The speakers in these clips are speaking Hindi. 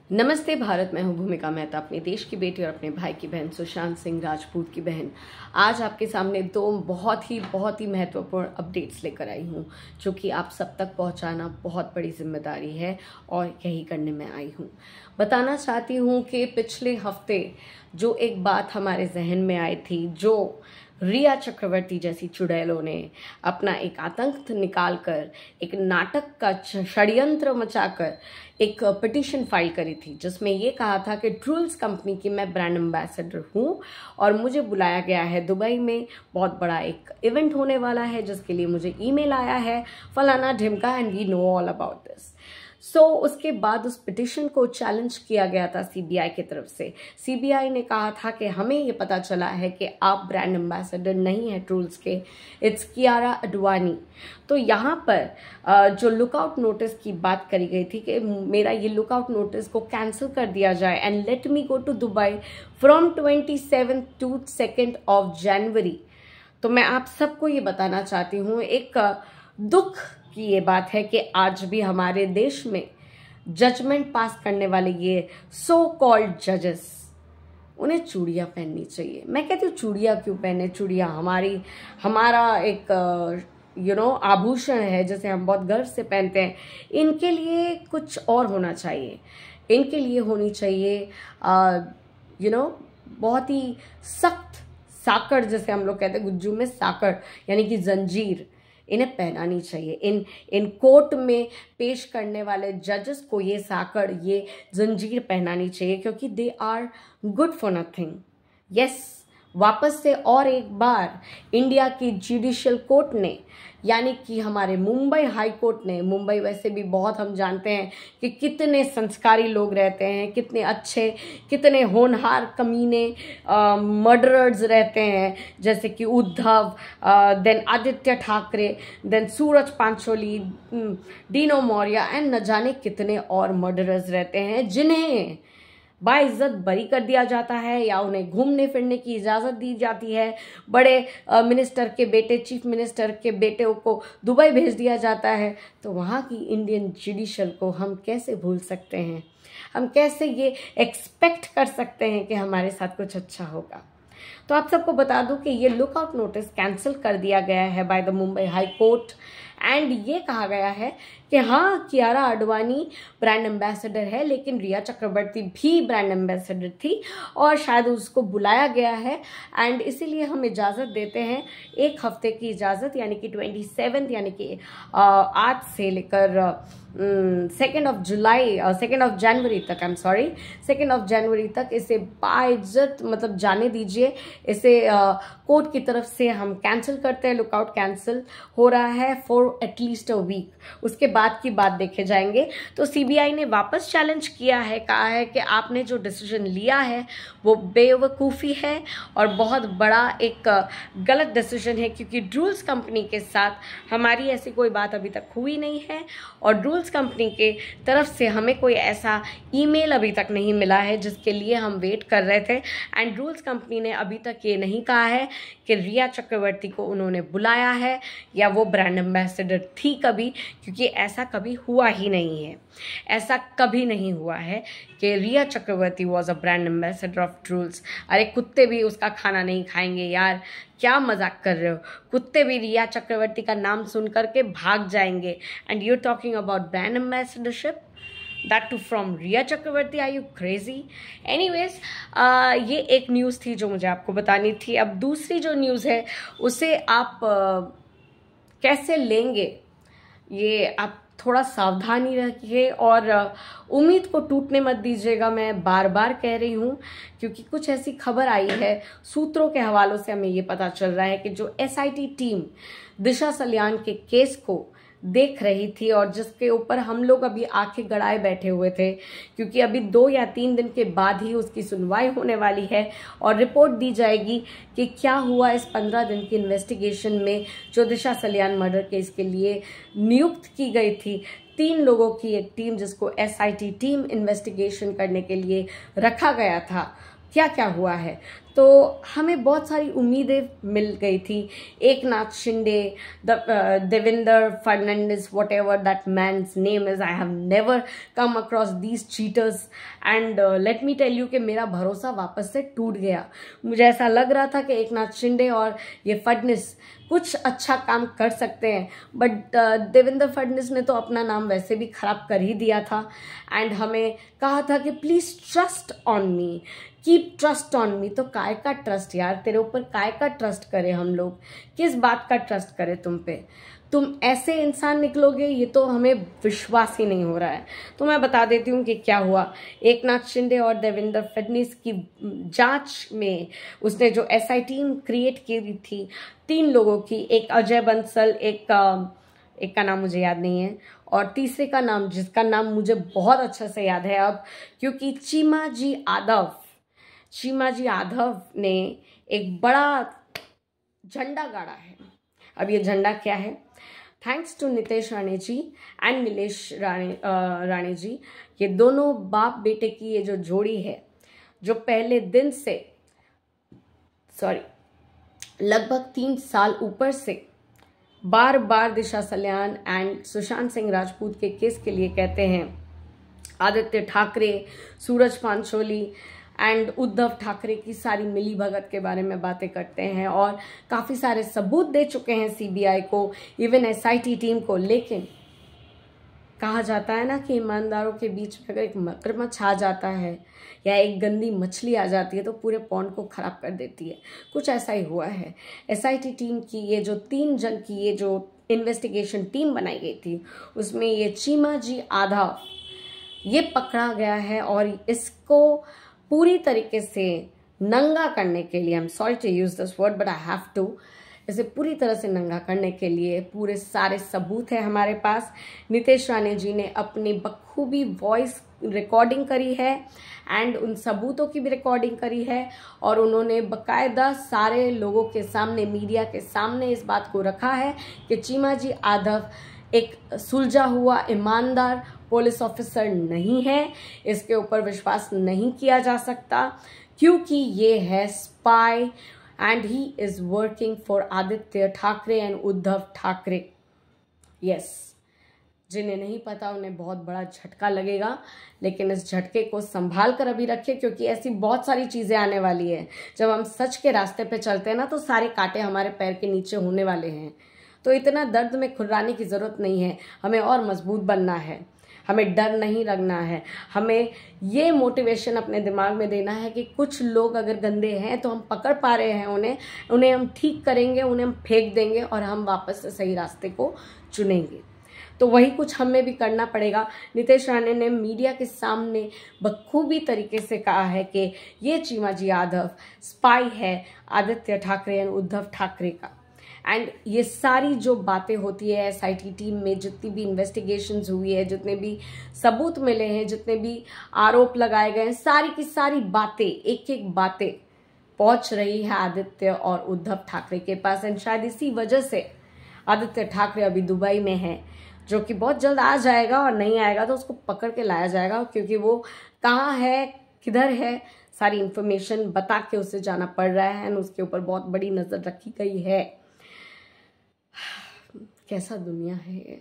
नमस्ते भारत। मैं हूं भूमिका मेहता, अपने देश की बेटी और अपने भाई की बहन सुशांत सिंह राजपूत की बहन। आज आपके सामने दो बहुत ही महत्वपूर्ण अपडेट्स लेकर आई हूं, जो कि आप सब तक पहुंचाना बहुत बड़ी जिम्मेदारी है और यही करने में आई हूं। बताना चाहती हूं कि पिछले हफ्ते जो एक बात हमारे जहन में आई थी, जो रिया चक्रवर्ती जैसी चुड़ैलों ने अपना एक आतंक निकालकर, एक नाटक का षड्यंत्र मचाकर एक पिटीशन फाइल करी थी, जिसमें ये कहा था कि ट्रूल्स कंपनी की मैं ब्रांड एम्बेसडर हूँ और मुझे बुलाया गया है दुबई में। बहुत बड़ा एक इवेंट होने वाला है जिसके लिए मुझे ईमेल आया है, फलाना ढिमका, and we know all about this. उसके बाद उस पिटिशन को चैलेंज किया गया था सीबीआई की तरफ से। सीबीआई ने कहा था कि हमें ये पता चला है कि आप ब्रांड एम्बेसडर नहीं है ट्रूल्स के, इट्स कियारा अडवाणी। तो यहाँ पर जो लुकआउट नोटिस की बात करी गई थी कि मेरा ये लुकआउट नोटिस को कैंसिल कर दिया जाए and let me go to Dubai from 27 to 2 January. तो मैं आप सबको ये बताना चाहती हूँ, एक दुख की ये बात है कि आज भी हमारे देश में जजमेंट पास करने वाले ये सो कॉल्ड जजेस, उन्हें चूड़ियाँ पहननी चाहिए। मैं कहती हूँ चूड़ियाँ क्यों पहने? चूड़ियाँ हमारा एक आभूषण है, जैसे हम बहुत गर्व से पहनते हैं। इनके लिए कुछ और होना चाहिए। इनके लिए होनी चाहिए बहुत ही सख्त साकड़, जैसे हम लोग कहते हैं गुज्जू में साकड़, यानी कि जंजीर इन्हें पहनानी चाहिए। इन कोर्ट में पेश करने वाले जजेस को ये साकड़, ये जंजीर पहनानी चाहिए, क्योंकि they are good for nothing. Yes, वापस से और एक बार इंडिया की जुडिशियल कोर्ट ने, यानी कि हमारे मुंबई हाई कोर्ट ने, मुंबई वैसे भी बहुत हम जानते हैं कि कितने संस्कारी लोग रहते हैं, कितने अच्छे, कितने होनहार कमीने मर्डरर्स रहते हैं, जैसे कि Uddhav, then Aaditya Thackeray, then Suraj Pancholi, Dino Morea, and न जाने कितने और मर्डरर्स रहते हैं, जिन्हें बाइज्जत बरी कर दिया जाता है या उन्हें घूमने फिरने की इजाज़त दी जाती है। बड़े मिनिस्टर के बेटे, चीफ मिनिस्टर के बेटे को दुबई भेज दिया जाता है। तो वहाँ की इंडियन जुडिशल को हम कैसे भूल सकते हैं? हम कैसे ये एक्सपेक्ट कर सकते हैं कि हमारे साथ कुछ अच्छा होगा? तो आप सबको बता दूं कि ये लुकआउट नोटिस कैंसिल कर दिया गया है by the Mumbai high court, and ये कहा गया है कि हाँ, कियारा अडवाणी ब्रांड एम्बेसडर है, लेकिन रिया चक्रवर्ती भी ब्रांड एम्बेसडर थी और शायद उसको बुलाया गया है, एंड इसीलिए हम इजाज़त देते हैं, एक हफ्ते की इजाज़त, यानी कि 27, यानी कि आज से लेकर 2 जनवरी तक, आई एम सॉरी, 2 जनवरी तक इसे बाइज्जत मतलब जाने दीजिए। इसे कोर्ट की तरफ से हम कैंसिल करते हैं। लुकआउट कैंसिल हो रहा है फॉर एटलीस्ट अ वीक, उसके बाद की बात देखे जाएंगे। तो सीबीआई ने वापस चैलेंज किया है, कहा है कि आपने जो डिसीजन लिया है वो बेवकूफ़ी है और बहुत बड़ा एक गलत डिसीजन है, क्योंकि ट्रूल्स कंपनी के साथ हमारी ऐसी कोई बात अभी तक हुई नहीं है और ट्रूल्स कंपनी के तरफ से हमें कोई ऐसा ईमेल अभी तक नहीं मिला है जिसके लिए हम वेट कर रहे थे। एंड ट्रूल्स कंपनी ने अभी तक ये नहीं कहा है कि रिया चक्रवर्ती को उन्होंने बुलाया है या वो ब्रांड एम्बेसडर थी कभी, क्योंकि ऐसा कभी हुआ ही नहीं है। ऐसा कभी नहीं हुआ है कि Riya Chakraborty was a brand ambassador of trolls. अरे कुत्ते भी उसका खाना नहीं खाएंगे यार, क्या मजाक कर रहे हो? कुत्ते भी रिया चक्रवर्ती का नाम सुन करके भाग जाएंगे, and you talking about brand ambassadorship, that too from Riya Chakraborty? Are you crazy? Anyways, ये एक न्यूज़ थी जो मुझे आपको बतानी थी। अब दूसरी जो न्यूज़ है उसे आप कैसे लेंगे, ये आप थोड़ा सावधानी रखिए और उम्मीद को टूटने मत दीजिएगा। मैं बार बार कह रही हूँ, क्योंकि कुछ ऐसी खबर आई है, सूत्रों के हवालों से हमें ये पता चल रहा है कि जो एसआईटी टीम दिशा सलियान के केस को देख रही थी और जिसके ऊपर हम लोग अभी आंखें गड़ाए बैठे हुए थे, क्योंकि अभी 2 या 3 दिन के बाद ही उसकी सुनवाई होने वाली है और रिपोर्ट दी जाएगी कि क्या हुआ इस 15 दिन की इन्वेस्टिगेशन में, जो दिशा सलियान मर्डर केस के लिए नियुक्त की गई थी। 3 लोगों की एक टीम जिसको एसआईटी टीम इन्वेस्टिगेशन करने के लिए रखा गया था, क्या क्या हुआ है। तो हमें बहुत सारी उम्मीदें मिल गई थी। Eknath Shinde, Devendra Fernandes, whatever that man's name is, I have never come across these cheaters and let me tell you कि मेरा भरोसा वापस से टूट गया। मुझे ऐसा लग रहा था कि एकनाथ शिंदे और ये फडणवीस कुछ अच्छा काम कर सकते हैं, बट देवेंद्र फडणवीस ने तो अपना नाम वैसे भी खराब कर ही दिया था एंड हमें कहा था कि please trust on me, keep trust on me. तो काय का ट्रस्ट यार, तेरे ऊपर काय का ट्रस्ट करे हम लोग, किस बात का ट्रस्ट करे तुम पे, तुम ऐसे इंसान निकलोगे, ये तो हमें विश्वास ही नहीं हो रहा है। तो मैं बता देती हूँ कि क्या हुआ। एकनाथ शिंदे और देवेंद्र फडणवीस की जांच में उसने जो SI टीम क्रिएट की थी 3 लोगों की, एक अजय बंसल, एक का नाम मुझे याद नहीं है, और तीसरे का नाम जिसका नाम मुझे बहुत अच्छे से याद है अब, क्योंकि चीमाजी यादव ने एक बड़ा झंडा गाड़ा है। अब ये झंडा क्या है? Thanks to Nitesh Rane ji and Nilesh Rane ji, ये दोनों बाप बेटे की ये जो जोड़ी है, जो पहले दिन से लगभग 3 साल ऊपर से बार बार दिशा सल्यान एंड सुशांत सिंह राजपूत के केस के लिए कहते हैं, आदित्य ठाकरे, सूरज पांचोली एंड उद्धव ठाकरे की सारी मिली भगत के बारे में बातें करते हैं और काफ़ी सारे सबूत दे चुके हैं CBI को, इवन SIT टीम को। लेकिन कहा जाता है ना कि ईमानदारों के बीच में अगर एक मगरमच्छ आ जाता है या एक गंदी मछली आ जाती है तो पूरे पॉन्ड को खराब कर देती है। कुछ ऐसा ही हुआ है। SIT टीम की ये जो 3 जन की ये जो इन्वेस्टिगेशन टीम बनाई गई थी, उसमें ये चीमाजी यादव ये पकड़ा गया है और इसको पूरी तरीके से नंगा करने के लिए, I am sorry to use this word but I have to, इसे पूरी तरह से नंगा करने के लिए पूरे सारे सबूत है हमारे पास। नितेश राणे जी ने अपनी बखूबी वॉइस रिकॉर्डिंग करी है एंड उन सबूतों की भी रिकॉर्डिंग करी है और उन्होंने बकायदा सारे लोगों के सामने, मीडिया के सामने इस बात को रखा है कि चीमाजी यादव एक सुलझा हुआ ईमानदार पुलिस ऑफिसर नहीं है, इसके ऊपर विश्वास नहीं किया जा सकता क्योंकि ये है spy and he is working for Aditya Thackeray and Uddhav Thackeray. Yes, जिन्हें नहीं पता उन्हें बहुत बड़ा झटका लगेगा, लेकिन इस झटके को संभाल कर अभी रखिए क्योंकि ऐसी बहुत सारी चीजें आने वाली है। जब हम सच के रास्ते पे चलते हैं ना तो सारे कांटे हमारे पैर के नीचे होने वाले हैं। तो इतना दर्द में खुर्राने की जरूरत नहीं है, हमें और मजबूत बनना है, हमें डर नहीं लगना है, हमें ये मोटिवेशन अपने दिमाग में देना है कि कुछ लोग अगर गंदे हैं तो हम पकड़ पा रहे हैं उन्हें हम ठीक करेंगे, उन्हें हम फेंक देंगे और हम वापस से सही रास्ते को चुनेंगे। तो वही कुछ हमें भी करना पड़ेगा। नितेश राणे ने मीडिया के सामने बखूबी तरीके से कहा है कि ये चीमाजी यादव स्पाई है आदित्य ठाकरे एंड उद्धव ठाकरे का। एंड ये सारी जो बातें होती है SIT टीम में, जितनी भी इन्वेस्टिगेशंस हुई है, जितने भी सबूत मिले हैं, जितने भी आरोप लगाए गए हैं, सारी की सारी बातें, एक एक बातें पहुंच रही है आदित्य और उद्धव ठाकरे के पास। एंड शायद इसी वजह से आदित्य ठाकरे अभी दुबई में है, जो कि बहुत जल्द आ जाएगा और नहीं आएगा तो उसको पकड़ के लाया जाएगा क्योंकि वो कहाँ है, किधर है, सारी इंफॉर्मेशन बता के उसे जाना पड़ रहा है एंड उसके ऊपर बहुत बड़ी नजर रखी गई है। कैसा दुनिया है ये,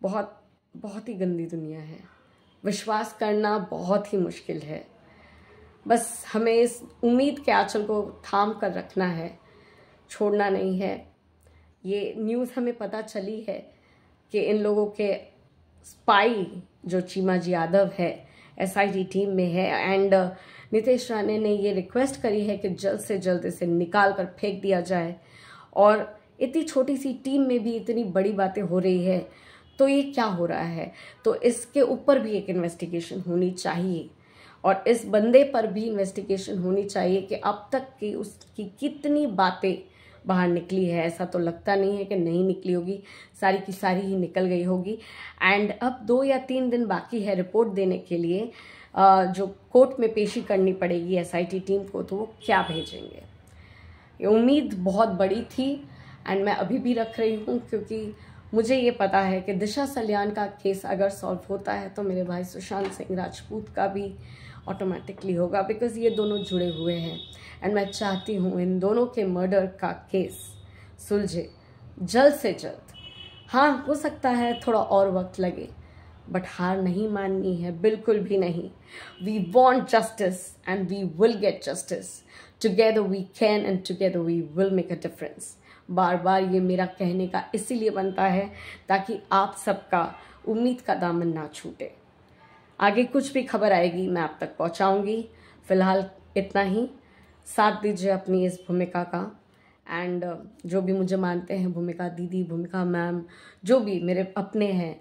बहुत बहुत ही गंदी दुनिया है। विश्वास करना बहुत ही मुश्किल है। बस हमें इस उम्मीद के आंचल को थाम कर रखना है, छोड़ना नहीं है। ये न्यूज़ हमें पता चली है कि इन लोगों के स्पाई जो चीमाजी यादव है SIT टीम में है एंड नितेश राणे ने ये रिक्वेस्ट करी है कि जल्द से जल्द इसे निकाल कर फेंक दिया जाए। और इतनी छोटी सी टीम में भी इतनी बड़ी बातें हो रही है तो ये क्या हो रहा है? तो इसके ऊपर भी एक इन्वेस्टिगेशन होनी चाहिए और इस बंदे पर भी इन्वेस्टिगेशन होनी चाहिए कि अब तक की उसकी कितनी बातें बाहर निकली है। ऐसा तो लगता नहीं है कि नहीं निकली होगी, सारी की सारी ही निकल गई होगी। एंड अब 2 या 3 दिन बाकी है रिपोर्ट देने के लिए, जो कोर्ट में पेशी करनी पड़ेगी SIT टीम को, तो वो क्या भेजेंगे। ये उम्मीद बहुत बड़ी थी एंड मैं अभी भी रख रही हूँ क्योंकि मुझे ये पता है कि दिशा सल्यान का केस अगर सॉल्व होता है तो मेरे भाई सुशांत सिंह राजपूत का भी ऑटोमेटिकली होगा, बिकॉज ये दोनों जुड़े हुए हैं। एंड मैं चाहती हूँ इन दोनों के मर्डर का केस सुलझे जल्द से जल्द। हाँ, हो सकता है थोड़ा और वक्त लगे, बट हार नहीं माननी है, बिल्कुल भी नहीं। We want justice and we will get justice. Together we can and together we will make a difference. बार बार ये मेरा कहने का इसीलिए बनता है ताकि आप सबका उम्मीद का दामन ना छूटे। आगे कुछ भी खबर आएगी मैं आप तक पहुंचाऊंगी। फिलहाल इतना ही, साथ दीजिए अपनी इस भूमिका का। एंड जो भी मुझे मानते हैं भूमिका दीदी, भूमिका मैम, जो भी मेरे अपने हैं,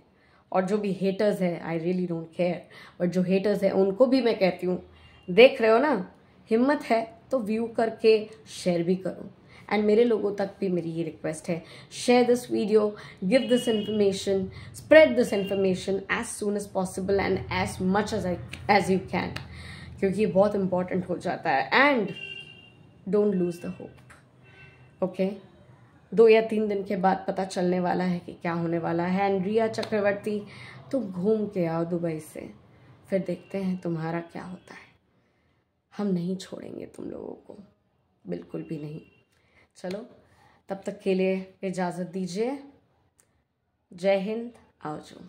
और जो भी हेटर्स है, I really don't care, but जो हेटर्स है उनको भी मैं कहती हूँ, देख रहे हो ना, हिम्मत है तो व्यू करके शेयर भी करो। एंड मेरे लोगों तक भी मेरी ये रिक्वेस्ट है, share this video, give this information, spread this information as soon as possible and as much as you can, क्योंकि ये बहुत इंपॉर्टेंट हो जाता है। And don't lose the hope. Okay, 2 या 3 दिन के बाद पता चलने वाला है कि क्या होने वाला है। एंड रिया चक्रवर्ती, तुम घूम के आओ दुबई से, फिर देखते हैं तुम्हारा क्या होता है। हम नहीं छोड़ेंगे तुम लोगों को, बिल्कुल भी नहीं। चलो, तब तक के लिए इजाज़त दीजिए। जय हिंद, आओ जो।